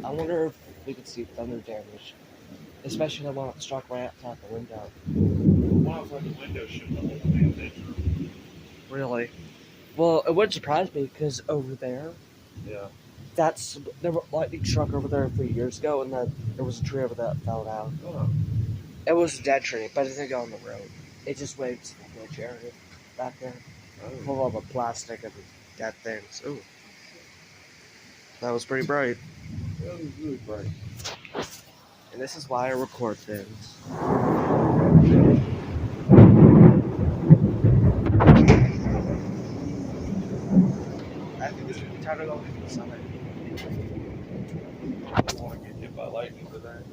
I wonder if we could see thunder damage, especially the one that struck right outside the window. The one outside the window should not have damage. Really? Well, it wouldn't surprise me because over there, Yeah. there were lightning struck over there a few years ago, and then there was a tree over there that fell down. Oh. It was a dead tree, but it didn't go on the road. It just went to the ditch area back there, full of the plastic and dead things. Ooh, that was pretty bright. That was really bright. And this is why I record things. I think this would be time to go to the summit. I don't want to get hit by lightning for that.